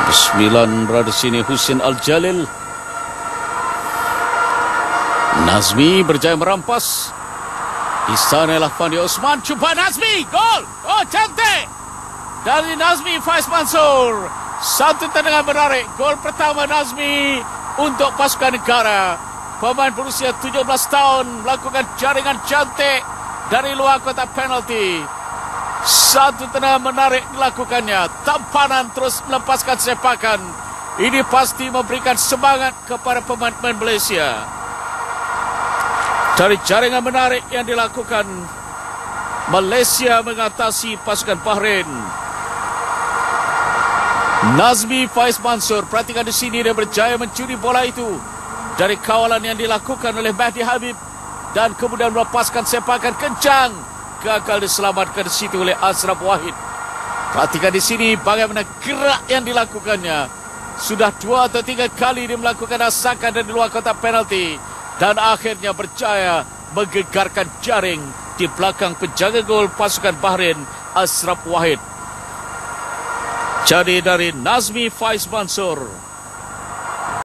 9 berada sini Husin Al-Jalil. Nazmi berjaya merampas. Di sanalah Fandi Osman. Cuba Nazmi. Gol. Oh, cantik. Dari Nazmi Faiz Mansur. Satu tendangan menarik. Gol pertama Nazmi untuk pasukan negara. Pemain berusia 17 tahun melakukan jaringan cantik dari luar kotak penalti. Satu tendangan menarik dilakukannya. Tampanan terus melepaskan sepakan. Ini pasti memberikan semangat kepada pemain-pemain Malaysia. Dari jaringan menarik yang dilakukan, Malaysia mengatasi pasukan Bahrain. Nazmi Faiz Mansur, perhatikan di sini, dia berjaya mencuri bola itu dari kawalan yang dilakukan oleh Mahdi Habib dan kemudian melepaskan sepakan kencang. Gagal diselamatkan di situ oleh Ashraf Wahid. Perhatikan di sini bagaimana gerak yang dilakukannya. Sudah 2 atau 3 kali dia melakukan asakan dari luar kotak penalti dan akhirnya berjaya menggegarkan jaring di belakang penjaga gol pasukan Bahrain, Ashraf Wahid. Jadi dari Nazmi Faiz Mansur.